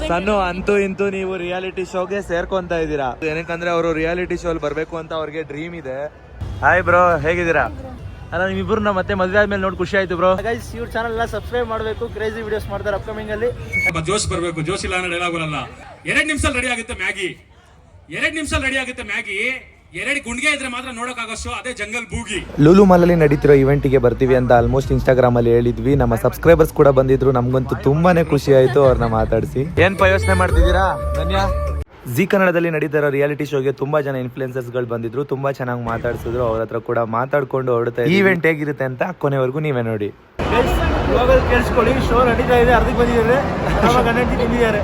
ಸಣ್ಣ ಅಂತೂ ಇಂತೂ ನೀವು ರಿಯಾಲಿಟಿ ಶೋಗೆ ಸೇರ್ಕೊಂತ ಇದ್ದೀರಾ. ಏನಕ್ಕಂದ್ರೆ ಅವರು ರಿಯಾಲಿಟಿ ಶೋ ಅಲ್ಲಿ ಬರ್ಬೇಕು ಅಂತ ಅವ್ರಿಗೆ ಡ್ರೀಮ್ ಇದೆ. ಹಾಯ್ ಬ್ರೋ, ಹೇಗಿದ್ದೀರಾ? ಅಲ್ಲ ನಿಮ್ಮಿಬ್ರು ಮತ್ತೆ ಮದುವೆ ಆದ್ಮೇಲೆ ನೋಡಿ ಖುಷಿ ಆಯ್ತು ಬ್ರೋ. ಗೈಸ್ ಇವ್ರ ಚಾನಲ್ ಎಲ್ಲ ಸಬ್ಸ್ಕ್ರೈಬ್ ಮಾಡಬೇಕು, ಕ್ರೇಜಿ ವಿಡಿಯೋಸ್ ಮಾಡ್ತಾರೆ ಅಪ್ಕಮಿಂಗ್ ಅಲ್ಲಿ. ಜೋಶ್ ಬರಬೇಕು, ಜೋಶ್ ಇಲ್ಲ ಅಂದ್ರೆ ಡೈಲಾಗ್ ಬರಲ್ಲ. 2 ನಿಮಿಷದಲ್ಲಿ ರೆಡಿ ಆಗುತ್ತೆ ಮ್ಯಾಗಿ, 2 ನಿಮಿಷದಲ್ಲಿ ರೆಡಿ ಆಗುತ್ತೆ ಮ್ಯಾಗಿ. 2 ಗುಂಡಿಗೆ ಇದ್ರೆ ಮಾತ್ರ ನೋಡೋಕ್ಕಾಗೋಷ್ಟು, ಅದೇ ಜಂಗಲ್ ಬೂಗಿ. ಲೂಲು ಮಾಲಲ್ಲಿ ನಡೀತಿರೋ ಇವೆಂಟಿಗೆ ಬರ್ತೀವಿ ಅಂತ ಆಲ್ಮೋಸ್ಟ್ ಇನ್ಸ್ಟಾಗ್ರಾಮ್ ಅಲ್ಲಿ ಹೇಳಿದ್ವಿ. ನಮ್ಮ ಸಬ್ಸ್ಕ್ರೈಬರ್ಸ್ ಕೂಡ ಬಂದಿದ್ರು, ನಮ್ಗಂತೂ ತುಂಬಾನೇ ಖುಷಿ ಆಯ್ತು ಅವ್ರನ್ನ ಮಾತಾಡಿಸಿ. ಏನ್ ಯೋಚನೆ ಮಾಡ್ತಿದ್ದೀರಾ? ಧನ್ಯ. ಜಿ ಕನ್ನಡದಲ್ಲಿ ನಡೀತಿರೋ ರಿಯಾಲಿಟಿ ಶೋಗೆ ತುಂಬಾ ಜನ ಇನ್ಫ್ಲುಯೆನ್ಸರ್ಸ್ ಗಳು ಬಂದಿದ್ರು, ತುಂಬಾ ಚೆನ್ನಾಗಿ ಮಾತಾಡ್ಸಿದ್ರು. ಅವ್ರ ಹತ್ರ ಕೂಡ ಮಾತಾಡ್ಕೊಂಡು ಹೊರಡ್ತಾ ಈವೆಂಟ್ ಹೇಗಿರುತ್ತೆ ಅಂತ ಕೊನೆವರೆಗೂ ನೀವೇ ನೋಡಿ. ಕೇಳಿಸ್ಕೊಳ್ಳಿ, ಶೋ ನಡೀತಾ ಇದೆ, ಅರ್ಧಕ್ಕೆ ಬಂದಿದ್ದಾರೆ.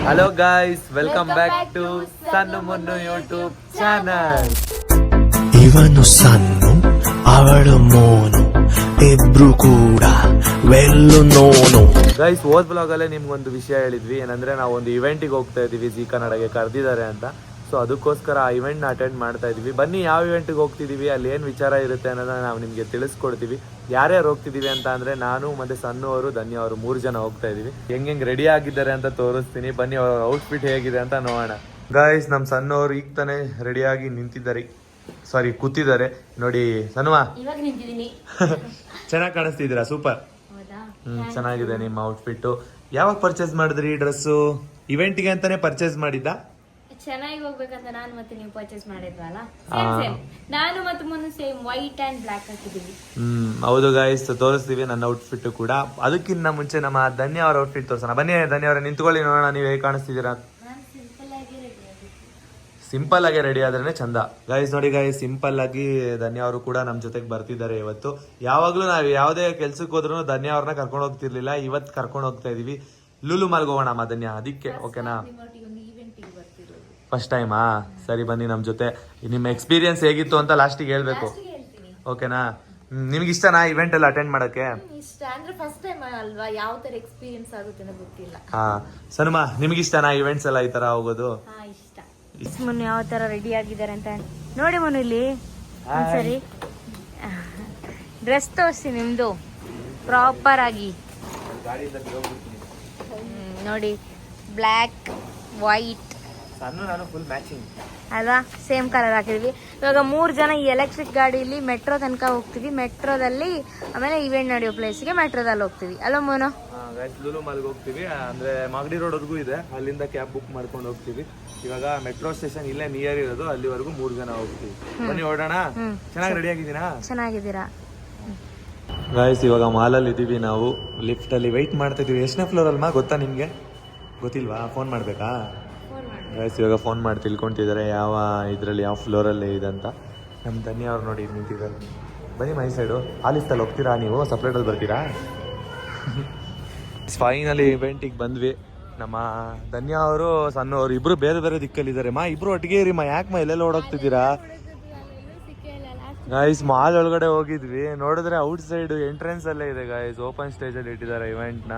Hello guys, welcome back to Sanna Munnu YouTube channel. ಇವನು ಸಣ್ಣು, ಅವಳು ಮೋನು, ಇಬ್ರು ಕೂಡ ವೆಲ್ಲು ನೋನು. ಗೈಸ್, ಹೋದ್ ಬ್ಲಾಗ್ ಅಲ್ಲೇ ನಿಮ್ಗೊಂದು ವಿಷಯ ಹೇಳಿದ್ವಿ. ಏನಂದ್ರೆ ನಾವು ಒಂದು ಇವೆಂಟಿಗೆ ಹೋಗ್ತಾ ಇದೀವಿ, ಜಿ ಕನ್ನಡಗೆ ಕರೆದಿದ್ದಾರೆ ಅಂತ. ಸೊ ಅದಕ್ಕೋಸ್ಕರ ಆ ಇವೆಂಟ್ ನ ಅಟೆಂಡ್ ಮಾಡ್ತಾ ಇದೀವಿ. ಬನ್ನಿ ಯಾವ ಇವೆಂಟ್ಗೆ ಹೋಗ್ತಿದೀವಿ, ಅಲ್ಲಿ ಏನ್ ವಿಚಾರ ಇರುತ್ತೆ ಅನ್ನೋದನ್ನ ನಾವು ನಿಮ್ಗೆ ತಿಳಿಸ್ಕೊಡ್ತೀವಿ. ಯಾರ್ಯಾರು ಹೋಗ್ತಿದೀವಿ ಅಂತ ಅಂದ್ರೆ ನಾನು ಮತ್ತೆ ಸಣ್ಣು ಅವರು, ಧನ್ಯ ಅವರು 3 ಜನ ಹೋಗ್ತಾ ಇದೀವಿ. ಹೆಂಗ್ ರೆಡಿ ಆಗಿದ್ದಾರೆ ಅಂತ ತೋರಿಸ್ತೀನಿ. ಬನ್ನಿ ಅವ್ರ ಔಟ್ಫಿಟ್ ಹೇಗಿದೆ ಅಂತ ನೋಡೋಣ. ಗೈಸ್, ನಮ್ ಸಣ್ಣು ಅವರು ಈಗ ತಾನೇ ರೆಡಿಯಾಗಿ ನಿಂತಿದ್ದಾರೆ, ಸಾರಿ ಕೂತಿದ್ದಾರೆ. ನೋಡಿ ಸನ್ವಾ, ಚೆನ್ನಾಗಿ ಕಾಣಿಸ್ತಿದ್ದೀರಾ, ಸೂಪರ್. ಚೆನ್ನಾಗಿದೆ ನಿಮ್ಮ ಔಟ್ಫಿಟ್. ಯಾವಾಗ ಪರ್ಚೇಸ್ ಮಾಡಿದ್ರಿ ಈ ಡ್ರೆಸ್ಸು? ಇವೆಂಟ್ಗೆ ಅಂತಾನೆ ಪರ್ಚೇಸ್ ಮಾಡಿದ್ದ? ಚೆನ್ನಾಗಿ ಹೋಗ್ಬೇಕಂತ ನಾನು ಮತ್ತೆ ನೀವು ಪರ್ಚೇಸ್ ಮಾಡಿದ್ವಲ್ಲ, ನಾನು ಮತ್ತೆ ಮುನ್ನು ಸೇಮ್ ವೈಟ್ ಅಂಡ್ ಬ್ಲಾಕ್ ಹಾಕಿದೀವಿ. ಹೌದು ಗಾಯ್ಸ್, ತೋರಿಸ್ತೀವಿ ನನ್ನ ಔಟ್ಫಿಟ್ ಕೂಡ. ಅದಕ್ಕಿಂತ ಮುಂಚೆ ನಮ್ಮ ಧನ್ಯ ಅವರ ಔಟ್ಫಿಟ್ ತೋರ್ಸೋಣ. ಬನ್ನಿ ಧನ್ಯ ಅವರ, ನಿಂತ್ಕೊಳ್ಳಿ ನೋಡೋಣ ನೀವು ಹೇಗೆ ಕಾಣಿಸ್ತಿದ್ದೀರಾ. ಸಿಂಪಲ್ ಆಗಿ ರೆಡಿ ಆದ್ರೇನೆ ಚಂದ. ಗೈಸ್ ನೋಡಿ ಗೈಸ್, ಸಿಂಪಲ್ ಆಗಿ ಧನ್ಯ ಅವರು ಕೂಡ ನಮ್ ಜೊತೆಗೆ ಬರ್ತಿದ್ದಾರೆ ಇವತ್ತು. ಯಾವಾಗ್ಲೂ ನಾವ್ ಯಾವ್ದೇ ಕೆಲ್ಸಕ್ಕೆ ಹೋದ್ರು ಧನ್ಯ ಅವ್ರನ್ನ ಕರ್ಕೊಂಡು ಹೋಗ್ತಿರ್ಲಿಲ್ಲ, ಇವತ್ತು ಕರ್ಕೊಂಡು ಹೋಗ್ತಾ ಇದೀವಿ. ಲೂಲು ಮಾಲ್ಗೆ ಹೋಗೋಣ ಧನ್ಯ, ಅದಕ್ಕೆ ಓಕೆನಾ? ಫಸ್ಟ್ ಟೈಮಾ? ಸರಿ ಬನ್ನಿ ನಮ್ ಜೊತೆ. ನಿಮ್ಮ ಎಕ್ಸ್ಪೀರಿಯನ್ಸ್ ಹೇಗಿತ್ತು ಅಂತ ಲಾಸ್ಟಿಗೆ ಹೇಳ್ಬೇಕು, ಓಕೆನಾ? ನಿಮ್ಗೆ ಇಷ್ಟನಾ ಇವೆಂಟ್ ಎಲ್ಲ ಅಟೆಂಡ್ ಮಾಡಕ್ಕೆ? ಇಷ್ಟ ಅಂದ್ರೆ ಫಸ್ಟ್ ಟೈಮ್ ಅಲ್ವಾ, ಯಾವ ತರ ಎಕ್ಸ್ಪೀರಿಯನ್ಸ್ ಆಗುತ್ತೆ ಅಂತ ಗೊತ್ತಿಲ್ಲ. ಹಾ ಸನ್ಮಾ, ನಿಮ್ಗೆ ಇಷ್ಟನಾ ಇವೆಂಟ್ಸ್ ಎಲ್ಲ ಈ ತರ ಹೋಗೋದು? ಮುನ್ನು ಯಾವ ತರ ರೆಡಿ ಆಗಿದ್ದಾರೆ ಅಂತ ನೋಡಿ. ಮುನ್ನು ಇಲ್ಲಿ ಸರಿ ಡ್ರೆಸ್ ತೋರಿಸಿ ನಿಮ್ದು ಪ್ರಾಪರ್ ಆಗಿ ನೋಡಿ. ಬ್ಲ್ಯಾಕ್ ವೈಟ್ ಅಲ್ವಾ, ಸೇಮ್ ಕಲರ್ ಹಾಕಿದ್ವಿ. ಇವಾಗ 3 ಜನ ಈ ಎಲೆಕ್ಟ್ರಿಕ್ ಗಾಡಿಯಲ್ಲಿ ಮೆಟ್ರೋ ತನಕ ಹೋಗ್ತೀವಿ. ಮೆಟ್ರೋದಲ್ಲಿ ಆಮೇಲೆ ಇವೆಂಟ್ ನಡೆಯೋ ಪ್ಲೇಸ್ಗೆ ಮೆಟ್ರೋದಲ್ಲಿ ಹೋಗ್ತೀವಿ ಅಲ್ವಾ ಮೋನು? ಲೂಲು ಮಾಲ್ಗೆ ಹೋಗ್ತೀವಿ, ಅಂದ್ರೆ ಮಾಗಡಿ ರೋಡ್ ವರ್ಗೂ ಇದೆ, ಅಲ್ಲಿಂದ ಕ್ಯಾಬ್ ಬುಕ್ ಮಾಡ್ಕೊಂಡು ಹೋಗ್ತೀವಿ. ಇವಾಗ ಮೆಟ್ರೋ ಸ್ಟೇಷನ್ ಇಲ್ಲೇ ನಿಯರ್ ಇರೋದು, ಅಲ್ಲಿವರೆಗೂ 3 ಜನ ಹೋಗ್ತೀವಿ. ಬನ್ನಿ ಹೊರಡೋಣ. ಚೆನ್ನಾಗಿ ರೆಡಿ ಆಗಿದ್ದೀರಾ? ಚೆನ್ನಾಗಿದ್ದೀರಾ ಗೈಸ್? ಇವಾಗ ಮಾಲಲ್ಲಿ ಇದೀವಿ ನಾವು, ಲಿಫ್ಟ್ ಅಲ್ಲಿ ವೆಯ್ಟ್ ಮಾಡ್ತಾ ಇದೀವಿ. ಎಷ್ಟನೇ ಫ್ಲೋರ್ ಅಲ್ವಾ ಗೊತ್ತಾ ನಿಮ್ಗೆ? ಗೊತ್ತಿಲ್ವಾ? ಫೋನ್ ಮಾಡ್ಬೇಕಾ? ಗೈಸ್ ಇವಾಗ ಫೋನ್ ಮಾಡಿ ತಿಳ್ಕೊಂತಿದ್ದಾರೆ ಯಾವ ಇದರಲ್ಲಿ ಯಾವ ಫ್ಲೋರಲ್ಲಿ ಇದೆ ಅಂತ. ನಮ್ಮ ಧನ್ಯ ಅವ್ರು ನೋಡಿ ನಿಂತಿದ್ದಾರೆ. ಬನ್ನಿ ಮೈ ಸೈಡು. ಆಲಿಸ್ತಲ್ಲಿ ಹೋಗ್ತೀರಾ ನೀವು? ಸಪ್ರೇಟಲ್ಲಿ ಬರ್ತೀರಾ? ಫೈನಲಿ ಇವೆಂಟಿಗೆ ಬಂದ್ವಿ. ನಮ್ಮ ಧನ್ಯ ಅವರು ಸಣ್ಣ ಅವರು ಇಬ್ರು ಬೇರೆ ಬೇರೆ ದಿಕ್ಕಲ್ಲಿದ್ದಾರೆ. ಇಬ್ರು ಒಟ್ಟಿಗೆ ಇರಿ ಯಾಕೆ ಎಲ್ಲೆಲ್ಲ ಓಡೋಗ್ತಿದ್ದೀರಾ? ಗೈಸ್ ಮಾಲ್ ಒಳಗಡೆ ಹೋಗಿದ್ವಿ, ನೋಡಿದ್ರೆ ಔಟ್ ಸೈಡ್ ಎಂಟ್ರೆನ್ಸ್ ಅಲ್ಲೇ ಇದೆ ಗೈಸ್, ಓಪನ್ ಸ್ಟೇಜ್ ಅಲ್ಲಿ ಇಟ್ಟಿದ್ದಾರೆ ಇವೆಂಟ್ ನ.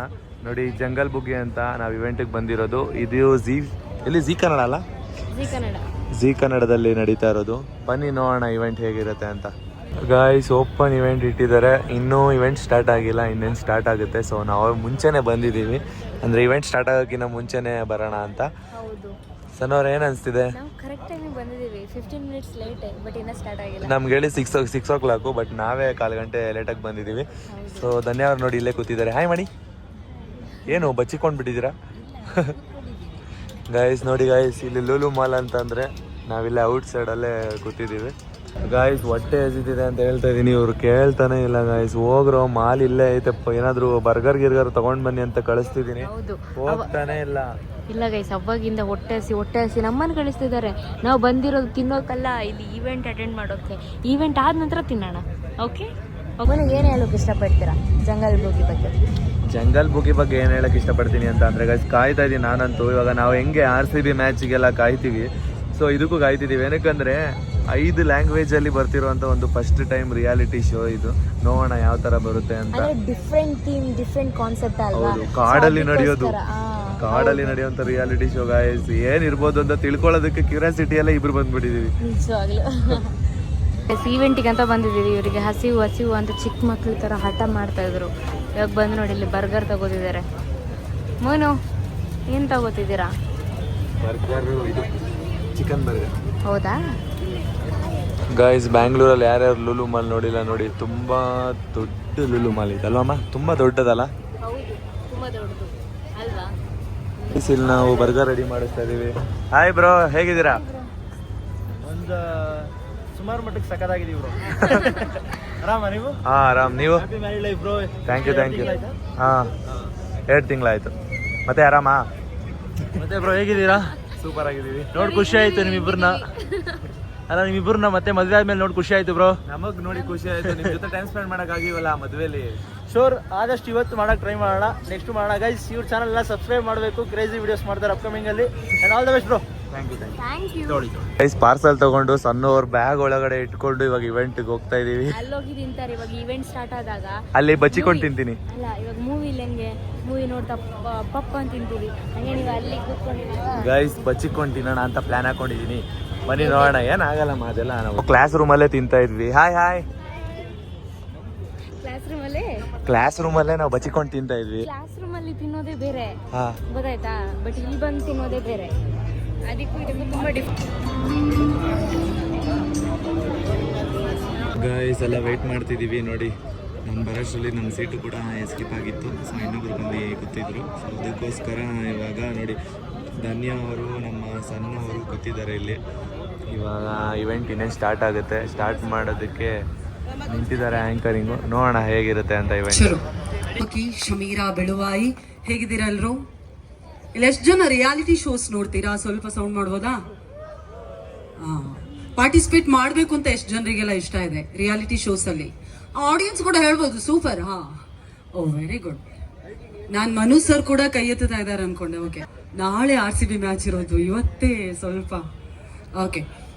ನೋಡಿ ಜಂಗಲ್ ಬುಗಿ ಅಂತ ನಾವು ಇವೆಂಟ್ಗೆ ಬಂದಿರೋದು. ಇದು ಜಿ ಕನ್ನಡ ಅಲ್ಲ, ಜಿ ಕನ್ನಡದಲ್ಲಿ ನಡೀತಾ ಇರೋದು. ಬನ್ನಿ ನೋಡೋಣ ಇವೆಂಟ್ ಹೇಗಿರುತ್ತೆ ಅಂತ. ಗೈಸ್ ಓಪನ್ ಇವೆಂಟ್ ಇಟ್ಟಿದ್ದಾರೆ, ಇನ್ನೂ ಇವೆಂಟ್ ಸ್ಟಾರ್ಟ್ ಆಗಿಲ್ಲ, ಇನ್ನೇನು ಸ್ಟಾರ್ಟ್ ಆಗುತ್ತೆ. ಸೊ ನಾವು ಮುಂಚೆನೆ ಬಂದಿದ್ದೀವಿ, ಅಂದ್ರೆ ಇವೆಂಟ್ ಸ್ಟಾರ್ಟ್ ಆಗೋಕ್ಕಿಂತ ಮುಂಚೆನೆ ಬರೋಣ ಅಂತ. ಸಣ್ಣವ್ರ ಏನ್ ಅನ್ಸ್ತಿದೆ? ನಮ್ಗೆ ಹೇಳಿ 6 o'clock, ಬಟ್ ನಾವೇ 1/4 ಗಂಟೆ ಲೇಟಾಗಿ ಬಂದಿದ್ದೀವಿ. ಸೊ ಧನ್ಯ ಅವ್ರು ನೋಡಿ ಇಲ್ಲೇ ಕೂತಿದ್ದಾರೆ. ಹಾಯ್ ಮಾಡಿ. ಏನು ಬಚ್ಚಿಕೊಂಡು ಬಿಟ್ಟಿದ್ದೀರಾ? ಗೈಸ್ ನೋಡಿ ಗೈಸ್, ಇಲ್ಲಿ ಲೂಲು ಮಾಲ್ ಅಂತಂದ್ರೆ ನಾವಿಲ್ಲೇ ಔಟ್ ಸೈಡ್ ಅಲ್ಲೇ ಕೂತಿದ್ದೀವಿ. ಗಾಯ್ಸ್ ಹೊಟ್ಟೆ ಹಸಿತಿದೆ ಅಂತ ಹೇಳ್ತಾ ಇದೀನಿ, ಇವ್ರು ಕೇಳ್ತಾನೆ ಇಲ್ಲ ಗಾಯ್ಸ್. ಹೋಗ್ರೋ ಮಾಲ್ ಇಲ್ಲೇ ಐತಪ್ಪ, ಏನಾದ್ರು ಬರ್ಗರ್ ಗಿರ್ಗರ್ ತಗೊಂಡ್ ಬನ್ನಿ ಅಂತ ಕಳಿಸ್ತಿದೀನಿ, ಹೋಗ್ತಾನೆ ಇಲ್ಲ. ಇಲ್ಲ ಗೈಸ್, ಅವಾಗಿಂದ ಹೊಟ್ಟೆ ಹಸಿ ನಮ್ಮನ್ನು ಕಳಿಸ್ತಿದ್ದಾರೆ. ನಾವು ಬಂದಿರೋದು ತಿನ್ನೋಕಲ್ಲ, ಇಲ್ಲಿ ಈವೆಂಟ್ ಅಟೆಂಡ್ ಮಾಡೋಕೆ. ಈವೆಂಟ್ ಆದ ನಂತರ ತಿನ್ನೋಣ, ಓಕೆ? ಏನ್ ಹೇಳೋಕೆ ಇಷ್ಟಪಡ್ತೀರಾ ಜಂಗಲ್ ಬುಗಿ ಬಗ್ಗೆ? ಜಂಗಲ್ ಬುಗಿ ಬಗ್ಗೆ ಏನ್ ಹೇಳಕ್ ಇಷ್ಟಪಡ್ತೀನಿ ಅಂತ ಅಂದ್ರೆ ಗೈಸ್, ಕಾಯ್ತಾ ಇದೀನಿ ನಾನಂತೂ. ಇವಾಗ ನಾವು ಹೆಂಗೆ RCB ಮ್ಯಾಚ್ಗೆಲ್ಲ ಕಾಯ್ತೀವಿ, ಸೊ ಇದಕ್ಕೂ ಕಾಯ್ತಿದೀವಿ. ಏನಕ್ಕಂದ್ರೆ 5 ಲ್ಯಾಂಗ್ವೇಜ್ ಅಲ್ಲಿ ಬರ್ತಿರುವಂತ ಒಂದು ಫಸ್ಟ್ ಟೈಮ್ ರಿಯಾಲಿಟಿ ಶೋ ಇದು. ನೋಡೋಣ ಯಾವ ತರ ಬರುತ್ತೆ ಅಂತ. ಡಿಫ್ರೆಂಟ್ ಥೀಮ್, ಡಿಫ್ರೆಂಟ್ ಕಾನ್ಸೆಪ್ಟ್ ಅಲ್ವಾ? ಹೌದು, ಕಾಡಲ್ಲಿ ನಡೆಯುವಂತ ರಿಯಾಲಿಟಿ ಶೋ ಗಾಯ್ಸ್. ಏನಿರ್ಬೋದು ಅಂತ ತಿಳ್ಕೊಳ್ಳೋದಕ್ಕೆ ಕ್ಯೂರಿಯಾಸಿಟಿ ಎಲ್ಲ ಇಬ್ರು ಬಂದ್ಬಿಟ್ಟಿದೀವಿ. ಈವೆಂಟಿಗೆ ಅಂತ ಬಂದಿದ್ದೀವಿ. ಇವರಿಗೆ ಹಸಿವು ಅಂತ ಚಿಕ್ಕ ಮಕ್ಳ ತರ ಹಠ ಮಾಡ್ತಾ ಇದ್ರು. ಇವಾಗ ಬಂದು ನೋಡಿ ಇಲ್ಲಿ ಬರ್ಗರ್ ತಗೋತಿದ್ದಾರೆ. ಮೋನು ಏನು ತಗೋತಿದ್ದೀರಾ? ಬರ್ಗರ್, ಇದು ಚಿಕನ್ ಬರ್ಗರ್. ಹೌದಾ? ಗೈಸ್, ಬ್ಯಾಂಗ್ಳೂರಲ್ಲಿ ಯಾರ್ಯಾರು ಲುಲು ಮಾಲ್ ನೋಡಿಲ್ಲ ನೋಡಿ, ತುಂಬ ದೊಡ್ಡ ಲುಲು ಮಾಲ್ ಇದೆ ಅಲ್ವಮ್ಮ? ತುಂಬ ದೊಡ್ಡದಲ್ಲ? ಹೌದು, ತುಂಬ ದೊಡ್ಡದು ಅಲ್ವಾ? ಇಲ್ಲಿ ನಾವು ಬರ್ಗರ್ ರೆಡಿ ಮಾಡಿಸ್ತಾ ಇದೀವಿ. ಹಾಯ್ ಬ್ರೋ, ಹೇಗಿದ್ದೀರಾ? ಒಂದು ಸುಮಾರು ಮಟ್ಟಿಗೆ ಸಖತ್ತಾಗಿದ್ದೀವಿ ಬ್ರೋ. ಆರಾಮ ನೀವು? ಹಾಂ, ಆರಾಮ್. ನೀವು? Happy married life bro. Thank you. ಹಾಂ, 2 ತಿಂಗಳಾಯ್ತು. ಮತ್ತೆ ಆರಾಮಾ? ಮತ್ತೆ ಬ್ರೋ ಹೇಗಿದ್ದೀರಾ? ಸೂಪರ್ ಆಗಿದ್ದೀವಿ. ನೋಡಿ ಖುಷಿ ಆಯ್ತು ನಿಮ್ಮಿಬ್ಬರನ್ನ. ಅಲ್ಲ, ನಿಮ್ಮಿಬ್ಬರನ್ನ ಮತ್ತೆ ಮದುವೆ ಆದ್ಮೇಲೆ ನೋಡಿ ಖುಷಿ ಆಯ್ತು ಬ್ರೋ. ನಮಗ್ ನೋಡಿ ಖುಷಿ ಆಯ್ತು, ನಿಮ್ ಜೊತೆ ಟೈಮ್ ಸ್ಪೆಂಡ್ ಮಾಡಕ್ ಆಗಿವಲ್ಲ ಮದ್ವೆಲಿ. ಶೋರ್, ಆದಷ್ಟು ಇವತ್ತು ಮಾಡಕ್ ಟ್ರೈ ಮಾಡೋಣ, ನೆಕ್ಸ್ಟ್ ಮಾಡೋಣ ಗೈಸ್. ಇವ್ರ ಚಾನಲ್ ಎಲ್ಲ ಸಬ್ಸ್ಕ್ರೈಬ್ ಮಾಡಬೇಕು, ಕ್ರೇಜಿ ವಿಡಿಯೋಸ್ ಮಾಡ್ತಾರೆ ಅಪ್ಕಮಿಂಗ್ ಅಲ್ಲಿ. And all the best bro. Thank you. ನೋಡಿ ಗೈಸ್, ಪಾರ್ಸಲ್ ತಗೊಂಡು ಸಣ್ಣವ್ರ ಬ್ಯಾಗ್ ಒಳಗಡೆ ಇಟ್ಕೊಂಡು ಇವಾಗ ಇವೆಂಟ್ಗೆ ಹೋಗ್ತಾ ಇದೀವಿ. ಅಲ್ಲೋಗಿ ತಿಂತಾರೆ ಇವಾಗ ಇವೆಂಟ್ ಸ್ಟಾರ್ಟ್ ಆದಾಗ. ಅಲ್ಲಿ ಬಚ್ಚಿಕೊಂಡು ತಿಂತೀನಿ. ಅಲ್ಲ, ಇವಾಗ ಮೂವಿಲಿ ಹೆಂಗೆ ಮೂವಿ ನೋಡ್ತಾ ಪಪ್ಪ ಅಂತ ತಿಂತೀವಿ, ಹಂಗೆ ನೀವು ಅಲ್ಲಿ ಕೂತ್ಕೊಂಡಿದ್ದೀರಾ. ಗೈಸ್, ಬಚ್ಚಿಕೊಂಡು ತಿನ್ನೋಣ ಅಂತ ಪ್ಲಾನ್ ಹಾಕೊಂಡಿದೀನಿ. ಬನ್ನಿ ನೋಡೋಣ, ಏನಾಗಲ್ಲಮ್ಮ ಅದೆಲ್ಲ. ನಾವು ಕ್ಲಾಸ್ ರೂಮಲ್ಲೇ ತಿಂತಾ ಇದ್ವಿ. ಹಾಯ್. ಕ್ಲಾಸ್ ರೂಮಲ್ಲೇ ನಾವು ಬಚ್ಚಿಕೊಂಡು ತಿಂತಾ ಇದ್ವಿ. ಕ್ಲಾಸ್ ರೂಮಲ್ಲಿ ತಿನ್ನೋದೇ ಬೇರೆ, ಹಾ, ಗೊತ್ತಾಯ್ತಾ? ಬಟ್ ಇಲ್ಲಿ ಬಂದು ತಿನ್ನೋದೇ ಬೇರೆ. ಅದಕ್ಕೂ ಇದಕ್ಕೂ ತುಂಬ ಗೈಸ್ ಎಲ್ಲ ವೆಯ್ಟ್ ಮಾಡ್ತಿದ್ದೀವಿ ನೋಡಿ. ನಮ್ಮ ಬರೋಷ್ಟರಲ್ಲಿ ನಮ್ಮ ಸೀಟು ಕೂಡ ಎಸ್ಕೇಪ್ ಆಗಿತ್ತು. ಸೊ ಇನ್ನೊಬ್ರು ಬಂದು ಕೂತಿದ್ರು. ಸೊ ಅದಕ್ಕೋಸ್ಕರ ಇವಾಗ ನೋಡಿ, ಧನ್ಯ ಅವರು, ನಮ್ಮ ಸಣ್ಣವರು ಕೂತಿದ್ದಾರೆ ಇಲ್ಲಿ. ಇವಾಗ ಇವೆಂಟ್ ಇನ್ನೇನು ಸ್ಟಾರ್ಟ್ ಆಗುತ್ತೆ. ಸ್ಟಾರ್ಟ್ ಮಾಡೋದಕ್ಕೆ ನಿಂತಿದ್ದಾರೆ ಆ್ಯಂಕರಿಂಗು. ನೋಡೋಣ ಹೇಗಿರುತ್ತೆ ಅಂತ ಇವೆಂಟ್. ಶಮೀರಾ ಬೆಳುವಾಯಿ, ಹೇಗಿದ್ದೀರಾ ಎಲ್ರು? ಇಲ್ಲಿ ಎಷ್ಟು ಜನ ರಿಯಾಲಿಟಿ ಶೋಸ್ ನೋಡ್ತೀರಾ? ಸ್ವಲ್ಪ ಸೌಂಡ್ ಮಾಡ್ಬೋದಾ? ಪಾರ್ಟಿಸಿಪೇಟ್ ಮಾಡಬೇಕು ಅಂತ ಎಷ್ಟು ಜನರಿಗೆಲ್ಲ ಇಷ್ಟ ಇದೆ ರಿಯಾಲಿಟಿ ಶೋಸ್ ಅಲ್ಲಿ? ಆಡಿಯನ್ಸ್ ಕೂಡ ಹೇಳ್ಬೋದು ಸೂಪರ್. ಓ ವೆರಿ ಗುಡ್. ನಾನು ಮನು ಸರ್ ಕೂಡ ಕೈ ಎತ್ತುತ್ತಾ ಇದ್ದಾರೆ ಅನ್ಕೊಂಡೆ. ಓಕೆ, ನಾಳೆ RCB ಮ್ಯಾಚ್ ಇರೋದು, ಇವತ್ತೇ ಸ್ವಲ್ಪ. ಓಕೆ,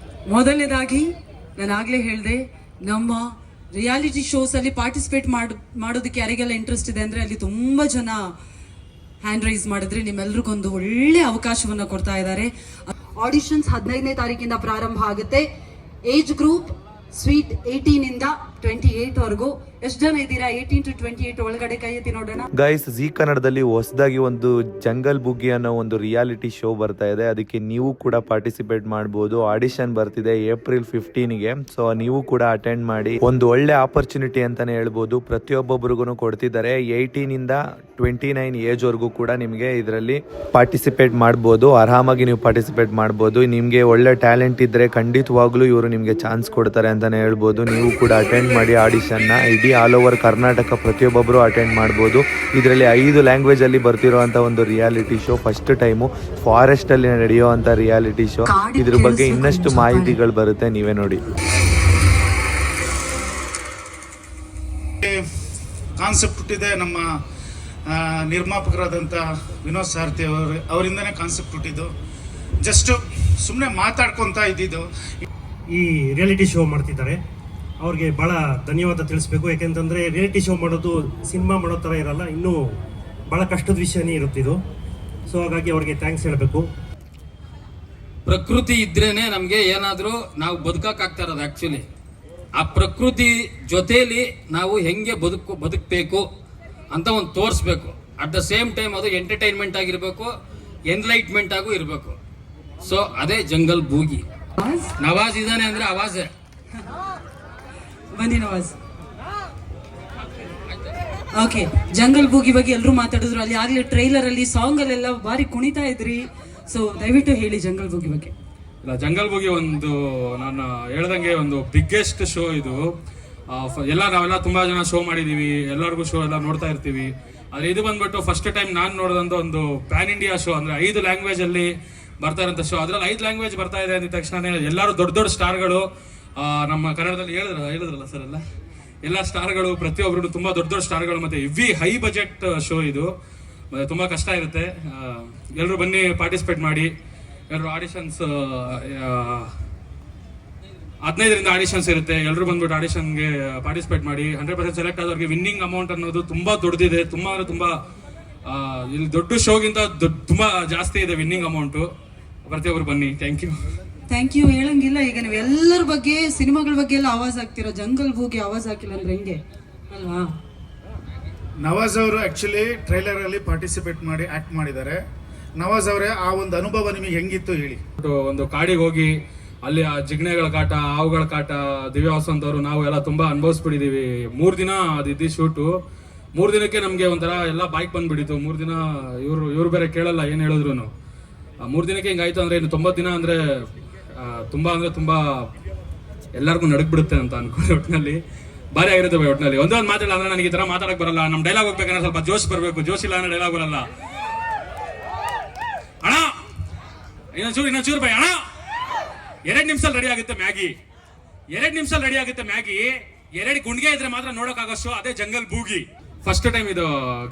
ಮೊದಲನೇದಾಗಿ ನಾನು ಆಗ್ಲೇ ಹೇಳಿದೆ, ನಮ್ಮ ರಿಯಾಲಿಟಿ ಶೋಸ್ ಅಲ್ಲಿ ಪಾರ್ಟಿಸಿಪೇಟ್ ಮಾಡೋದಕ್ಕೆ ಯಾರಿಗೆಲ್ಲ ಇಂಟ್ರೆಸ್ಟ್ ಇದೆ ಅಂದ್ರೆ ಅಲ್ಲಿ ತುಂಬಾ ಜನ ಹ್ಯಾಂಡ್ ರೈಸ್ ಮಾಡಿದ್ರೆ ನಿಮ್ಮೆಲ್ರಿಗೊಂದು ಒಳ್ಳೆ ಅವಕಾಶವನ್ನ ಕೊಡ್ತಾ ಇದ್ದಾರೆ. ಆಡಿಷನ್ಸ್ 15ನೇ ತಾರೀಕಿಂದ ಪ್ರಾರಂಭ ಆಗುತ್ತೆ. ಏಜ್ ಗ್ರೂಪ್ ಸ್ವೀಟ್ 18 ಇಂದ 28 ವರೆಗೂ. ಎಷ್ಟು ಜನ ಇದ್ದೀರಾ 18 to 28 ಒಳಗಡೆ? ಕೈ ಎತ್ತಿ ನೋಡೋಣ. ಗೈಸ್, ಜೀ ಕನ್ನಡದಲ್ಲಿ ಹೊಸದಾಗಿ ಒಂದು ಜಂಗಲ್ ಬುಗ್ಗಿ ಅನ್ನೋ ಒಂದು ರಿಯಾಲಿಟಿ ಶೋ ಬರ್ತಾ ಇದೆ. ಅದಕ್ಕೆ ನೀವು ಕೂಡ ಪಾರ್ಟಿಸಿಪೇಟ್ ಮಾಡ್ಬೋದು. ಆಡಿಷನ್ ಬರ್ತಿದೆ April 15ಗೆ. ಸೊ ನೀವು ಕೂಡ ಅಟೆಂಡ್ ಮಾಡಿ. ಒಂದು ಒಳ್ಳೆ ಆಪರ್ಚುನಿಟಿ ಅಂತಾನೆ ಹೇಳ್ಬೋದು. ಪ್ರತಿಯೊಬ್ಬೊಬ್ರಿಗೂ ಕೊಡ್ತಿದ್ದಾರೆ. 18 ಇಂದ 29 ಏಜ್ ವರೆಗೂ ಕೂಡ ನಿಮಗೆ ಇದರಲ್ಲಿ ಪಾರ್ಟಿಸಿಪೇಟ್ ಮಾಡ್ಬೋದು. ಆರಾಮಾಗಿ ನೀವು ಪಾರ್ಟಿಸಿಪೇಟ್ ಮಾಡ್ಬೋದು. ನಿಮಗೆ ಒಳ್ಳೆ ಟ್ಯಾಲೆಂಟ್ ಇದ್ರೆ ಖಂಡಿತವಾಗ್ಲೂ ಇವರು ನಿಮಗೆ ಚಾನ್ಸ್ ಕೊಡ್ತಾರೆ ಅಂತಾನೆ ಹೇಳ್ಬೋದು. ನೀವು ಕೂಡ ಅಟೆಂಡ್ ಮಾಡಿ ಆಡಿಷನ್ನ. ಇಡೀ ಆಲ್ ಓವರ್ ಕರ್ನಾಟಕ ಪ್ರತಿಯೊಬ್ಬೊಬ್ಬರು ಅಟೆಂಡ್ ಮಾಡ್ಬೋದು. ಇದರಲ್ಲಿ 5 ಲ್ಯಾಂಗ್ವೇಜ್ ಅಲ್ಲಿ ಬರ್ತಿರೋಂಥ ಒಂದು reality show. First time forest ಅಲ್ಲಿ ನಡೆಯುವಂಥ ರಿಯಾಲಿಟಿ ಶೋ. ಇದ್ರ ಬಗ್ಗೆ ಇನ್ನಷ್ಟು ಮಾಹಿತಿಗಳು ಬರುತ್ತೆ, ನೀವೇ ನೋಡಿ. ಕಾನ್ಸೆಪ್ಟ್ ಹುಟ್ಟಿದೆ ನಮ್ಮ ನಿರ್ಮಾಪಕರಾದಂಥ ವಿನೋದ್ ಸಾರಥಿ ಅವರಿಂದನೇ ಕಾನ್ಸೆಪ್ಟ್ ಹುಟ್ಟಿದ್ದು. ಜಸ್ಟ್ ಸುಮ್ಮನೆ ಮಾತಾಡ್ಕೊತಾ ಇದ್ದಿದ್ದು. ಈ ರಿಯಾಲಿಟಿ ಶೋ ಮಾಡ್ತಿದ್ದಾರೆ, ಅವ್ರಿಗೆ ಭಾಳ ಧನ್ಯವಾದ ತಿಳಿಸ್ಬೇಕು. ಯಾಕೆಂತಂದರೆ ರಿಯಾಲಿಟಿ ಶೋ ಮಾಡೋದು ಸಿನಿಮಾ ಮಾಡೋ ಥರ ಇರಲ್ಲ, ಇನ್ನೂ ಭಾಳ ಕಷ್ಟದ ವಿಷಯನೇ ಇರುತ್ತಿದ್ದು. ಸೊ ಹಾಗಾಗಿ ಅವ್ರಿಗೆ ಥ್ಯಾಂಕ್ಸ್ ಹೇಳಬೇಕು. ಪ್ರಕೃತಿ ಇದ್ರೇನೆ ನಮಗೆ ಏನಾದರೂ ನಾವು ಬದುಕಕ್ಕಾಗ್ತಾ ಇರೋದು. ಆ್ಯಕ್ಚುಲಿ ಆ ಪ್ರಕೃತಿ ಜೊತೆಯಲ್ಲಿ ನಾವು ಹೆಂಗೆ ಬದುಕಬೇಕು ಅಂತ ಒಂದು ತೋರಿಸ್ಬೇಕು. ಅಟ್ ದ ಸೇಮ್ ಟೈಮ್ ಅದು ಎಂಟರ್ಟೈನ್ಮೆಂಟ್ ಆಗಿರಬೇಕು, ಎನ್ಲೈಟ್ಮೆಂಟ್ ಆಗೂ ಇರಬೇಕು. ಸೊ ಅದೇ ಜಂಗಲ್ ಬೂಗಿ. ನವಾಜ್ ಇದಾನೆ ಅಂದ್ರೆ ಆವಾಜ್. ಬನ್ನಿ ನವಾಜ್. ಓಕೆ, ಜಂಗಲ್ ಬೂಗಿ ಬಗ್ಗೆ ಎಲ್ಲರೂ ಮಾತಾಡಿದ್ರು. ಅಲ್ಲಿ ಆಗ್ಲೇ ಟ್ರೈಲರ್ ಅಲ್ಲಿ ಸಾಂಗ್ ಅಲ್ಲೆಲ್ಲ ಬಾರಿ ಕುಣಿತಾ ಇದ್ರಿ. ಸೊ ದಯವಿಟ್ಟು ಹೇಳಿ ಜಂಗಲ್ ಬೂಗಿ ಬಗ್ಗೆ. ಇಲ್ಲ, ಜಂಗಲ್ ಬೂಗಿ ಒಂದು ನಾನು ಹೇಳ್ದಂಗೆ ಒಂದು ಬಿಗ್ಗೆಸ್ಟ್ ಶೋ ಇದು. ನಾವೆಲ್ಲ ತುಂಬಾ ಜನ ಶೋ ಮಾಡಿದೀವಿ, ಎಲ್ಲರಿಗೂ ಶೋ ಎಲ್ಲ ನೋಡ್ತಾ ಇರ್ತೀವಿ. ಆದ್ರೆ ಇದು ಬಂದ್ಬಿಟ್ಟು ಫಸ್ಟ್ ಟೈಮ್ ನಾನು ನೋಡಿದಂತ ಒಂದು ಪ್ಯಾನ್ ಇಂಡಿಯಾ ಶೋ. ಅಂದ್ರೆ 5 ಲ್ಯಾಂಗ್ವೇಜ್ ಅಲ್ಲಿ ಬರ್ತಾ ಇರೋಂಥ ಶೋ. ಅದ್ರಲ್ಲಿ 5 ಲ್ಯಾಂಗ್ವೇಜ್ ಬರ್ತಾ ಇದೆ ಅಂದ ತಕ್ಷಣ ಎಲ್ಲರೂ ದೊಡ್ಡ ದೊಡ್ಡ ಸ್ಟಾರ್ಗಳು, ನಮ್ಮ ಕನ್ನಡದಲ್ಲಿ ಹೇಳಿದ್ರಲ್ಲ ಸರ್, ಎಲ್ಲ ಸ್ಟಾರ್ಗಳು, ಪ್ರತಿಯೊಬ್ಬರು ತುಂಬಾ ದೊಡ್ಡ ದೊಡ್ಡ ಸ್ಟಾರ್ಗಳು. ಮತ್ತೆ ಹೆವಿ ಹೈ ಬಜೆಟ್ ಶೋ ಇದು. ಮತ್ತೆ ತುಂಬಾ ಕಷ್ಟ ಇರುತ್ತೆ. ಎಲ್ಲರೂ ಬನ್ನಿ, ಪಾರ್ಟಿಸಿಪೇಟ್ ಮಾಡಿ. ಎಲ್ಲರೂ ಆಡಿಷನ್ಸ್ 15ರಿಂದ ಆಡಿಷನ್ಸ್ ಇರುತ್ತೆ. ಎಲ್ಲರೂ ಬಂದ್ಬಿಟ್ಟು ಆಡಿಷನ್ಗೆ ಪಾರ್ಟಿಸಿಪೇಟ್ ಮಾಡಿ. 100% ಸೆಲೆಕ್ಟ್ ಆದವ್ರಿಗೆ ವಿನ್ನಿಂಗ್ ಅಮೌಂಟ್ ಅನ್ನೋದು ತುಂಬಾ ದೊಡ್ಡದಿದೆ. ತುಂಬಾ ಅಂದ್ರೆ ತುಂಬಾ ಇಲ್ಲಿ ದೊಡ್ಡ ಶೋಗಿಂತ ತುಂಬಾ ಜಾಸ್ತಿ ಇದೆ ವಿನ್ನಿಂಗ್ ಅಮೌಂಟು. ಪ್ರತಿಯೊಬ್ಬರು ಬನ್ನಿ. Thank you. ಥ್ಯಾಂಕ್ ಯು ಹೇಳಂಗಿಲ್ಲ. ಈಗ ನೀವು ಎಲ್ಲರ ಬಗ್ಗೆ, ಸಿನಿಮಾಗಳ ಬಗ್ಗೆ ಎಲ್ಲ ಆವಾಜ್ ಹಾಕ್ತಿರೋ, ಜಂಗಲ್ ಬೂಗಿ ಆವಾಜ್ ಹಾಕಿಲ್ಲ ಅಂದ್ರೆ ಹೆಂಗೆ ಅಲ್ವಾ? ನವಾಜ್ ಅವರು ಆ್ಯಕ್ಚುಲಿ ಟ್ರೈಲರಲ್ಲಿ ಪಾರ್ಟಿಸಿಪೇಟ್ ಮಾಡಿ ಆ್ಯಕ್ಟ್ ಮಾಡಿದ್ದಾರೆ. ನವಾಜ್ ಅವರೇ, ಆ ಒಂದು ಅನುಭವ ನಿಮಗೆ ಹೆಂಗಿತ್ತು ಹೇಳಿ. ಒಂದು ಕಾಡಿಗೆ ಹೋಗಿ ಅಲ್ಲಿ ಆ ಜಿಗಣೆಗಳ ಕಾಟ, ಹಾವುಗಳ ಕಾಟ, ದಿವ್ಯ ವಸಂತ್ ಅವರು ನಾವು ಎಲ್ಲ ತುಂಬಾ ಅನುಭವಿಸ್ಬಿಟ್ಟಿದೀವಿ. 3 ದಿನ ಅದಿದ್ದು ಶೂಟು. 3 ದಿನಕ್ಕೆ ನಮ್ಗೆ ಒಂಥರ ಎಲ್ಲ ಬೈಕ್ ಬಂದ್ಬಿಟ್ಟಿತ್ತು. 3 ದಿನ ಇವ್ರು ಬೇರೆ ಕೇಳಲ್ಲ ಏನ್ ಹೇಳಿದ್ರು. 3 ದಿನಕ್ಕೆ ಹಿಂಗಾಯ್ತು ಅಂದ್ರೆ ಇನ್ನು 90 ದಿನ ಅಂದ್ರೆ ತುಂಬಾ ಎಲ್ಲರಿಗೂ ನಡಕ್ಬಿಡುತ್ತೆ ಅಂತ ಅನ್ಕೊಂಡೆ. ಒಟ್ಟಿನಲ್ಲಿ ಭಾರಿ ಆಗಿರುತ್ತೆ ಒಟ್ಟಿನಲ್ಲಿ. ಒಂದೊಂದು ಮಾತಾಡಲ್ಲ ಅಂದ್ರೆ ನನಗೆ ಈ ತರ ಮಾತಾಡಕ್ ಬರಲ್ಲ. ನಮ್ ಡೈಲಾಗ್ ಹೋಗ್ಬೇಕಂದ್ರೆ ಸ್ವಲ್ಪ ಜೋಶ್ ಬರ್ಬೇಕು. ಜೋಶ್ ಇಲ್ಲ ಅಂದ್ರೆ ಡೈಲಾಗ್ ಬರಲ್ಲ. ಅಣ್ಣ ಇನ್ನೊಂದ್ ಚೂರು ಬೈ ಅಣ್ಣ. 2 ನಿಮಿಷದಲ್ಲಿ ರೆಡಿ ಆಗುತ್ತೆ ಮ್ಯಾಗಿ. 2 ನಿಮಿಷದಲ್ಲಿ ರೆಡಿ ಆಗುತ್ತೆ ಮ್ಯಾಗಿ. 2 ಗುಂಡ್ಗೆ ಇದ್ರೆ ಮಾತ್ರ ನೋಡೋಕ್ಕಾಗಷ್ಟು. ಅದೇ ಜಂಗಲ್ ಬೂಗಿ. ಫಸ್ಟ್ ಟೈಮ್ ಇದು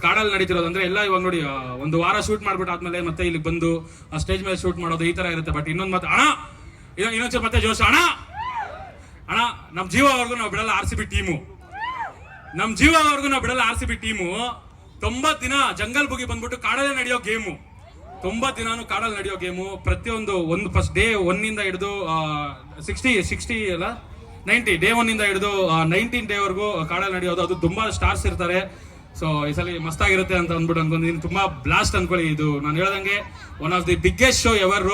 ಕಾಡಲ್ಲಿ ನಡೀತಿರೋದು. ಅಂದ್ರೆ ಎಲ್ಲ ಇವಾಗ ನೋಡಿ 1 ವಾರ ಶೂಟ್ ಮಾಡ್ಬಿಟ್ಟು ಆದ್ಮೇಲೆ ಮತ್ತೆ ಇಲ್ಲಿ ಬಂದು ಆ ಸ್ಟೇಜ್ ಮೇಲೆ ಶೂಟ್ ಮಾಡೋದು ಈ ತರ ಇರುತ್ತೆ. ಬಟ್ ಇನ್ನೊಂದು ಮತ್ತೆ ಅಣ್ಣ ಇನ್ನೊಂದ್ಸಲ ಮತ್ತೆ ಜೋಶ್ ಅಣ್ಣ. ನಮ್ ಜೀವವರೆಗೂ ನಾವು ಬಿಡಲ್ಲ RCB ಟೀಮು. 90 ದಿನ ಜಂಗಲ್ ಬುಗಿ ಬಂದ್ಬಿಟ್ಟು ಕಾಡಲ್ಲೇ ನಡೆಯೋ ಗೇಮು. 90 ದಿನಾನು ಕಾಡಲ್ಲಿ ನಡೆಯೋ ಗೇಮು. ಪ್ರತಿಯೊಂದು ಫಸ್ಟ್ ಡೇ 1 ಇಂದ ಹಿಡಿದು 60 ಅಲ್ಲ 90 ಡೇ 1 ಇಂದ ಹಿಡಿದು 19 ಡೇ ವರೆಗೂ ಕಾಡಲ್ಲಿ ನಡೆಯೋದು. ಅದು ತುಂಬಾ ಸ್ಟಾರ್ಸ್ ಇರ್ತಾರೆ. ಸೊ ಈ ಸಲ ಮಸ್ತಾಗಿರುತ್ತೆ ಅಂತ ಅಂದ್ಬಿಟ್ಟು ಅನ್ಕೊಂಡಿದ್ದೀನಿ. ತುಂಬಾ ಬ್ಲಾಸ್ಟ್ ಅನ್ಕೊಳ್ಳಿ. ಇದು ನಾನು ಹೇಳ್ದಂಗೆ one of the biggest show ever.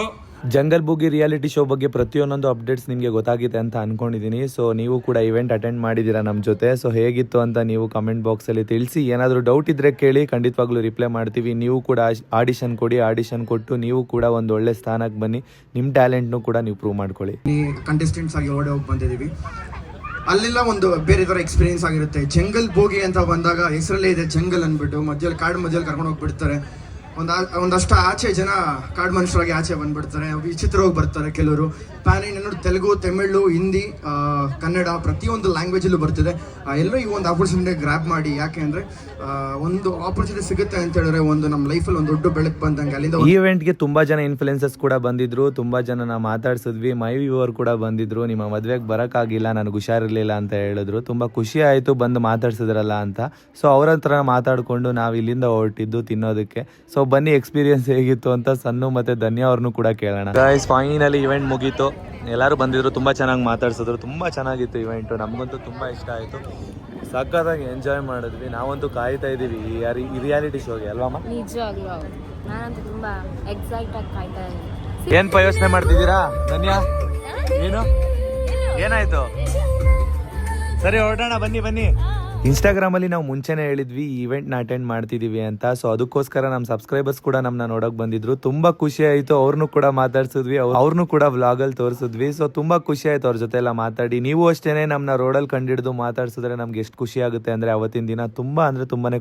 Jungle boogie reality show ಬಗ್ಗೆ ಪ್ರತಿಯೊಂದೊಂದು ಅಪ್ಡೇಟ್ಸ್ ನಿಮಗೆ ಗೊತ್ತಾಗಿದೆ ಅಂತ ಅನ್ಕೊಂಡಿದ್ದೀನಿ. ಸೊ ನೀವು ಕೂಡ ಇವೆಂಟ್ ಅಟೆಂಡ್ ಮಾಡಿದ್ದೀರಾ ನಮ್ಮ ಜೊತೆ. ಸೊ ಹೇಗಿತ್ತು ಅಂತ ನೀವು ಕಮೆಂಟ್ ಬಾಕ್ಸಲ್ಲಿ ತಿಳಿಸಿ. ಏನಾದರೂ ಡೌಟ್ ಇದ್ದರೆ ಕೇಳಿ, ಖಂಡಿತವಾಗ್ಲೂ ರಿಪ್ಲೈ ಮಾಡ್ತೀವಿ. ನೀವು ಕೂಡ ಆಡಿಷನ್ ಕೊಡಿ. ಆಡಿಷನ್ ಕೊಟ್ಟು ನೀವು ಕೂಡ ಒಂದು ಒಳ್ಳೆ ಸ್ಥಾನಕ್ಕೆ ಬನ್ನಿ. ನಿಮ್ಮ ಟ್ಯಾಲೆಂಟ್ನು ಕೂಡ ನೀವು ಪ್ರೂವ್ ಮಾಡ್ಕೊಳ್ಳಿ. ಕಂಟೆಸ್ಟೆಂಟ್ಸ್ ಆಗಿ ಹೊರಡೆ ಹೋಗಿ ಬಂದಿದ್ದೀವಿ. ಅಲ್ಲೆಲ್ಲ ಒಂದು ಬೇರೆ ಥರ ಎಕ್ಸ್ಪೀರಿಯನ್ಸ್ ಆಗಿರುತ್ತೆ. ಜಂಗಲ್ ಬೋಗಿ ಅಂತ ಬಂದಾಗ ಹೆಸರಲ್ಲೇ ಇದೆ ಜಂಗಲ್ ಅಂದ್ಬಿಟ್ಟು. ಮಧ್ಯದಲ್ಲಿ ಕಾಡು ಮಧ್ಯದಲ್ಲಿ ಕರ್ಕೊಂಡು ಹೋಗ್ಬಿಡ್ತಾರೆ. ಒಂದಷ್ಟು ಆಚೆ ಜನ ಕಾಡು ಮನುಷ್ಯರಾಗಿ ಆಚೆ ಬಂದ್ಬಿಡ್ತಾರೆ. ವಿಚಿತ್ರವಾಗಿ ಬರ್ತಾರೆ ಕೆಲವರು. ಪ್ಯಾನ್ ಇಂಡಿಯನ್ ತೆಲುಗು, ತಮಿಳು, ಹಿಂದಿ, ಕನ್ನಡ ಪ್ರತಿಯೊಂದು ಲ್ಯಾಂಗ್ವೇಜಲ್ಲೂ ಬರ್ತಿದೆ. ಎಲ್ಲರೂ ಈ ಒಂದು ಆಪರ್ಚುನಿಟಿ ಗ್ರ್ಯಾಬ್ ಮಾಡಿ. ಯಾಕೆ ಅಂದರೆ ಒಂದು ಆಪರ್ಚುನಿಟಿ ಸಿಗುತ್ತೆ ಅಂತ ಹೇಳಿದ್ರೆ ಒಂದು ನಮ್ಮ ಲೈಫಲ್ಲಿ ಒಂದು ದೊಡ್ಡ ಬೆಳಕು ಬಂದಂಗೆ. ಅಲ್ಲಿಂದ ಈ ಇವೆಂಟ್ಗೆ ತುಂಬ ಜನ ಇನ್ಫ್ಲುಯೆನ್ಸರ್ಸ್ ಕೂಡ ಬಂದಿದ್ರು. ತುಂಬ ಜನ ಮಾತಾಡ್ಸಿದ್ವಿ. ಮೈ ವ್ಯೂವರ್ ಕೂಡ ಬಂದಿದ್ರು. ನಿಮ್ಮ ಮದುವೆಗೆ ಬರೋಕ್ಕಾಗಿಲ್ಲ, ನನಗೆ ಹುಷಾರಿರಲಿಲ್ಲ ಅಂತ ಹೇಳಿದ್ರು. ತುಂಬ ಖುಷಿ ಆಯಿತು ಬಂದು ಮಾತಾಡ್ಸಿದ್ರಲ್ಲ ಅಂತ. ಸೊ ಅವ್ರ ಹತ್ರ ಮಾತಾಡಿಕೊಂಡು ನಾವು ಇಲ್ಲಿಂದ ಹೊರಟಿದ್ದು ತಿನ್ನೋದಕ್ಕೆ. ಸೊ ಬನ್ನಿ ಎಕ್ಸ್ಪೀರಿಯನ್ಸ್ ಹೇಗಿತ್ತು ಅಂತ ಸನ್ನು ಮತ್ತು ಧನ್ಯ ಅವ್ರನ್ನೂ ಕೂಡ ಕೇಳೋಣ. ಗೈಸ್ ಫೈನಲಿ ಇವೆಂಟ್ ಮುಗೀತು. ಎಲ್ಲರೂ ಬಂದಿದ್ರು. ತುಂಬ ಚೆನ್ನಾಗಿ ಮಾತಾಡ್ಸಿದ್ರು. ತುಂಬ ಚೆನ್ನಾಗಿತ್ತು ಇವೆಂಟು. ನಮಗಂತೂ ತುಂಬ ಇಷ್ಟ ಆಯಿತು. ಸಖತ್ತಾಗಿ ಎಂಜಾಯ್ ಮಾಡಿದ್ವಿ. ನಾವಂತೂ ಕಾಯ್ತಾ ಇದ್ದೀವಿ ಈ ರಿಯಾಲಿಟಿ ಶೋಗೆ ಅಲ್ವಾ? ನಿಜವಾಗ್ಲೂ ನಾನಂತೂ ತುಂಬ ಎಕ್ಸೈಟ್ ಆಗಿ ಕಾಯ್ತಾ ಇದ್ದೀನಿ. ಏನು ಯೋಚನೆ ಮಾಡ್ತಿದ್ದೀರಾ ಧನ್ಯ? ಏನಾಯ್ತು? ಸರಿ ಹೊರಡೋಣ, ಬನ್ನಿ. ಇನ್ಸ್ಟಾಗ್ರಾಮಲ್ಲಿ ನಾವು ಮುಂಚೆನೇ ಹೇಳಿದ್ವಿ ಈ ಇವೆಂಟ್ನ ಅಟೆಂಡ್ ಮಾಡ್ತಿದ್ದೀವಿ ಅಂತ. ಸೊ ಅದಕ್ಕೋಸ್ಕರ ನಮ್ಮ ಸಬ್ಸ್ಕ್ರೈಬರ್ಸ್ ಕೂಡ ನಮ್ಮನ್ನ ನೋಡೋಕೆ ಬಂದಿದ್ರು. ತುಂಬ ಖುಷಿ ಆಯಿತು. ಅವ್ರನ್ನೂ ಕೂಡ ಮಾತಾಡ್ಸಿದ್ವಿ. ಅವ್ರನ್ನೂ ಕೂಡ ವ್ಲಾಗಲ್ಲಿ ತೋರಿಸಿದ್ವಿ. ಸೊ ತುಂಬ ಖುಷಿ ಆಯಿತು ಅವ್ರ ಜೊತೆ ಎಲ್ಲ ಮಾತಾಡಿ. ನೀವು ಅಷ್ಟೇ ನಮ್ಮನ್ನ ರೋಡಲ್ಲಿ ಕಂಡಿಡಿದು ಮಾತಾಡ್ಸಿದ್ರೆ ನಮ್ಗೆ ಎಷ್ಟು ಖುಷಿ ಆಗುತ್ತೆ ಅಂದರೆ ಅವತ್ತಿನ ದಿನ ತುಂಬಾ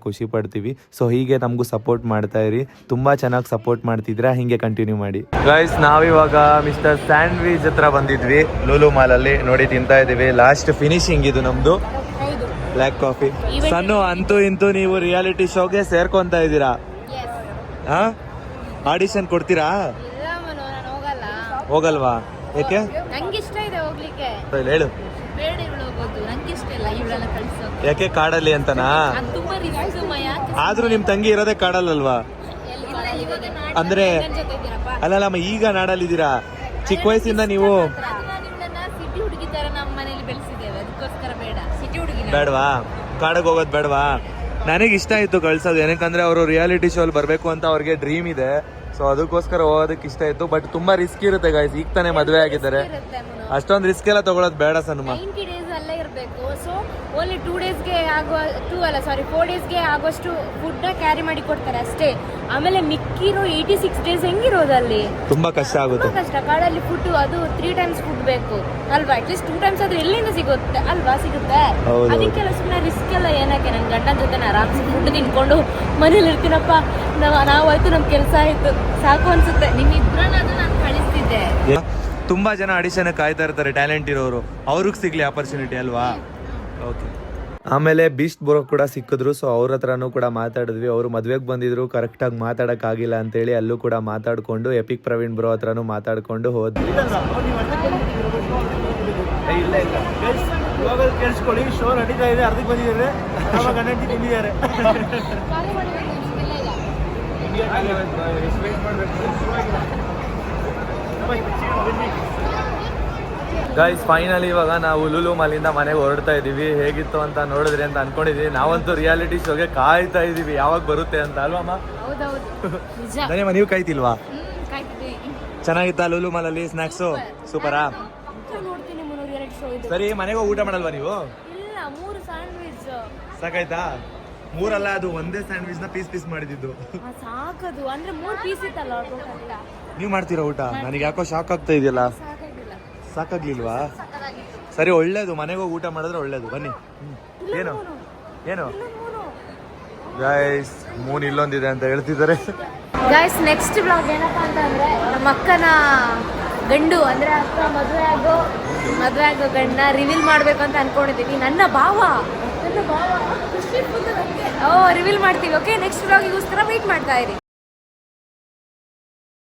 ಖುಷಿ ಪಡ್ತೀವಿ. ಸೊ ಹೀಗೆ ನಮಗೂ ಸಪೋರ್ಟ್ ಮಾಡ್ತಾ ಇರಿ. ತುಂಬ ಚೆನ್ನಾಗಿ ಸಪೋರ್ಟ್ ಮಾಡ್ತಿದ್ರೆ ಹೀಗೆ ಕಂಟಿನ್ಯೂ ಮಾಡಿ. ಗೈಸ್ ನಾವಿವಾಗ ಮಿಸ್ಟರ್ ಸ್ಯಾಂಡ್ವಿಚ್ ಹತ್ರ ಬಂದಿದ್ವಿ. ಲೂಲು ಮಾಲಲ್ಲಿ ನೋಡಿ ತಿಂತಾ ಇದ್ದೀವಿ. ಲಾಸ್ಟ್ ಫಿನಿಶಿಂಗ್ ಇದು ನಮ್ಮದು ಬ್ಲ್ಯಾಕ್ ಕಾಫಿ. ಸನ್ನು ಅಂತೂ ಇಂತೂ ನೀವು ರಿಯಾಲಿಟಿ ಶೋಗೆ ಸೇರ್ಕೊಂತ ಇದ್ದೀರಾ? ಆಡಿಷನ್ ಕೊಡ್ತೀರಾ? ಹೋಗಲ್ವಾ? ಯಾಕೆ? ನಂಗಿಷ್ಟ ಇದೆ ಹೋಗ್ಲಿಕ್ಕೆ. ಹೇಳು. ಬೇಡ ಇವಳು ಹೋಗೋದು, ನಂಗಿಷ್ಟ ಇಲ್ಲ ಇವಳನ್ನ ಕಳ್ಸೋಕೆ. ಯಾಕೆ? ಕಾಡಲ್ಲಿ ಅಂತನಾ? ತುಂಬಾ ರಿಸ್ಕ್ ಮಯ. ಆದ್ರೂ ನಿಮ್ ತಂಗಿ ಇರೋದೇ ಕಾಡಲ್ಲಲ್ವಾ? ಅಂದ್ರೆ ಅಲ್ಲಮ್ಮ ಈಗ ನಾಡಲ್ಲಿದ್ದೀರಾ. ಚಿಕ್ಕ ವಯಸ್ಸಿಂದ ನೀವು ಸಿಟಿ ಹುಡುಗಿ ತರ ನಮ್ಮ ಮನೇಲಿ ಬೆಳೆಸಿದ್ದೇವೆ. ಅದಕ್ಕೋಸ್ಕರ ಬೇಡ, ಸಿಟಿ ಹುಡುಗಿ ಬೇಡವಾ? ಕಾಡಿಗೆ ಹೋಗೋದು ಬೇಡವಾ? ನನಗೆ ಇಷ್ಟ ಇತ್ತು ಕಳ್ಸೋದು. ಏನಕ್ಕಂದ್ರೆ ಅವರು ರಿಯಾಲಿಟಿ ಶೋ ಅಲ್ಲಿ ಬರಬೇಕು ಅಂತ ಅವ್ರಿಗೆ ಡ್ರೀಮ್ ಇದೆ. ಸೊ ಅದಕ್ಕೋಸ್ಕರ ಹೋಗೋದಕ್ಕೆ ಇಷ್ಟ ಇತ್ತು. ಬಟ್ ತುಂಬಾ ರಿಸ್ಕ್ ಇರುತ್ತೆ ಗೈಸ್. ಈಗ ತಾನೇ ಮದುವೆ ಆಗಿದ್ದಾರೆ. ಅಷ್ಟೊಂದು ರಿಸ್ಕ್ ಎಲ್ಲ ತಗೊಳ್ಳೋದು ಬೇಡ ಸನ್ಮ. 90 ಡೇಸ್ ಅಲ್ಲೇ ಇರಬೇಕು. ಸೊ ಓನ್ಲಿ 4 ಡೇಸ್ಗೆ ಆಗುವಷ್ಟು ಫುಡ್ ಕ್ಯಾರಿ ಮಾಡಿ ಕೊಡ್ತಾರೆ ಅಷ್ಟೇ. ಆಮೇಲೆ ಮಿಕ್ಕಿರೋ 86 ಡೇಸ್ ಹೆಂಗಿರೋದಲ್ಲಿ ತುಂಬಾ ಕಷ್ಟ ಆಗುತ್ತೆ. ಕಷ್ಟ. ಕಾಡಲ್ಲಿ ಫುಡ್ ಅದು 3 ಟೈಮ್ಸ್ ಫುಡ್ ಬೇಕು ಅಲ್ವಾ? ಅಟ್ಲೀಸ್ಟ್ 2 ಟೈಮ್ಸ್ ಅದು ಎಲ್ಲಿಂದ ಸಿಗುತ್ತೆ ಅಲ್ವಾ? ಸಿಗುತ್ತೆ. ಅದಕ್ಕೆಲ್ಲ ಸುಮ್ಮನೆ ರಿಸ್ಕ್ ಎಲ್ಲ ಏನಕ್ಕೆ? ನನ್ನ ಗಂಡನ ಜೊತೆ ಆರಾಮ್ಸಿ ಫುಡ್ ತಿನ್ಕೊಂಡು ಮನೇಲಿ ಇರ್ತೀನಪ್ಪ. ನಾವಾಯ್ತು, ನಮ್ ಕೆಲಸ ಆಯ್ತು, ಸಾಕು ಅನ್ಸುತ್ತೆ. ನಿಮ್ಮಿಬ್ರನ್ನಾದ್ರೂ ನಾನು ಕಳಿಸ್ತಿದ್ದೆ. ತುಂಬಾ ಜನ ಆಡಿಷನ್ ಕಾಯ್ತಾ ಇರ್ತಾರೆ, ಟ್ಯಾಲೆಂಟ್ ಇರೋರು. ಅವ್ರಿಗೆ ಸಿಗ್ಲಿ ಆಪರ್ಚುನಿಟಿ ಅಲ್ವಾ? ಓಕೆ. ಆಮೇಲೆ ಬೀಸ್ಟ್ ಬ್ರೋ ಕೂಡ ಸಿಕ್ಕಿದ್ರು. ಸೊ ಅವ್ರ ಹತ್ರನೂ ಕೂಡ ಮಾತಾಡಿದ್ವಿ. ಅವರು ಮದುವೆಗೆ ಬಂದಿದ್ರು, ಕರೆಕ್ಟಾಗಿ ಮಾತಾಡೋಕ್ಕಾಗಿಲ್ಲ ಅಂತೇಳಿ ಅಲ್ಲೂ ಕೂಡ ಮಾತಾಡಿಕೊಂಡು ಎಪಿಕ್ ಪ್ರವೀಣ್ ಬ್ರೋ ಹತ್ರನೂ ಮಾತಾಡಿಕೊಂಡು ಹೋದ್ವಿ. ಕೇಳಿಸ್ಕೊಳ್ಳಿ, ಶೋ ನಡೀತಾ ಇದೆ. ಅರ್ಧಕ್ಕೆ ಬಂದಿದ್ದಾರೆ. ಗಂಡಂಟಿ ತಿಂದಿದ್ದಾರೆ. ಗೈಸ್ ಫೈನಲಿ ಇವಾಗ ನಾವು ಲೂಲು ಮಾಲಿಂದ ಮನೆಗೆ ಹೊರಡ್ತಾ ಇದೀವಿ. ಹೇಗಿತ್ತು ಅಂತ ನೋಡಿದ್ರಿ ಅಂತ ಅನ್ಕೊಂಡಿದೀವಿ. ನಾವಂತೂ ರಿಯಾಲಿಟಿ ಶೋಗೆ ಕಾಯ್ತಾ ಇದೀವಿ ಯಾವಾಗ ಬರುತ್ತೆ ಅಂತ ಅಲ್ವಮ್ಮ? ಹೌದೌದು ನಿಜ. ಧನ್ಯಮ್ಮ ನೀವು ಕಾಯ್ತಿಲ್ವಾ? ಕಾಯ್ತಿದ್ವಿ. ಚೆನ್ನಾಗಿತ್ತಾ ಲೂಲು ಮಾಲಲ್ಲಿ ಸ್ನಾಕ್ಸು? ಸೂಪರಾ? ನೋಡ್ತೀನಿ ಮುನ್ನೂರು 2 ಶೋ ಇದೆ. ಸರಿ ಮನೆಗೆ ಹೋಗಿ ಊಟ ಮಾಡಲ್ವಾ ನೀವು? ಇಲ್ಲ 3 ಸ್ಯಾಂಡ್ವಿಚ್ ಸಾಕಾಯ್ತಾ? 3 ಅಲ್ಲ, ಅದು ಒಂದೇ ಸ್ಯಾಂಡ್ವಿಚ್ ನ ಪೀಸ್ ಮಾಡಿದ್ದು. ಸಾಕದು ಅಂದ್ರೆ 3 ಪೀಸ್ ಇತ್ತಲ್ಲ ಟೋಟಲ್. ನೀವು ಮಾಡ್ತೀರಾ ಊಟ? ನನಗೆ ಯಾಕೋ ಶಾಕ್ ಆಗ್ತಾ ಇದೆಯಲ್ಲ. ಸಾಕಾಗಿಲ್ಲ. ಸಾಕಾಗ್ಲಿಲ್ವಾ? ಸರಿ ಒಳ್ಳೇದು, ಮನೆಗೆ ಹೋಗಿ ಊಟ ಮಾಡಿದ್ರೆ ಒಳ್ಳೇದು. ಬನ್ನಿ. ಏನು ಏನು ಗೈಸ್, ಮೂನ್ ಇಲ್ಲೊಂದಿದೆ ಅಂತ ಹೇಳ್ತಿದ್ದಾರೆ. ಗೈಸ್ ನೆಕ್ಸ್ಟ್ ಬ್ಲಾಗ್ ಏನಪ್ಪ ಅಂತಂದ್ರೆ ನಮ್ಮ ಅಕ್ಕನ ಗಂಡು ಅಂದ್ರೆ ಅಕ್ಕ ಮದುವೆ ಆಗೋ ಗಂಡನ್ನ ರಿವೀಲ್ ಮಾಡ್ಬೇಕು ಅಂತ ಅನ್ಕೊಂಡಿದ್ದೀವಿ. ನನ್ನ ಭಾವ ರಿವೀಲ್ ಮಾಡ್ತೀವಿ. ಓಕೆ, ನೆಕ್ಸ್ಟ್ ಬ್ಲಾಗಿಗೋಸ್ಕರ ವೇಟ್ ಮಾಡ್ತಾ ಇರಿ.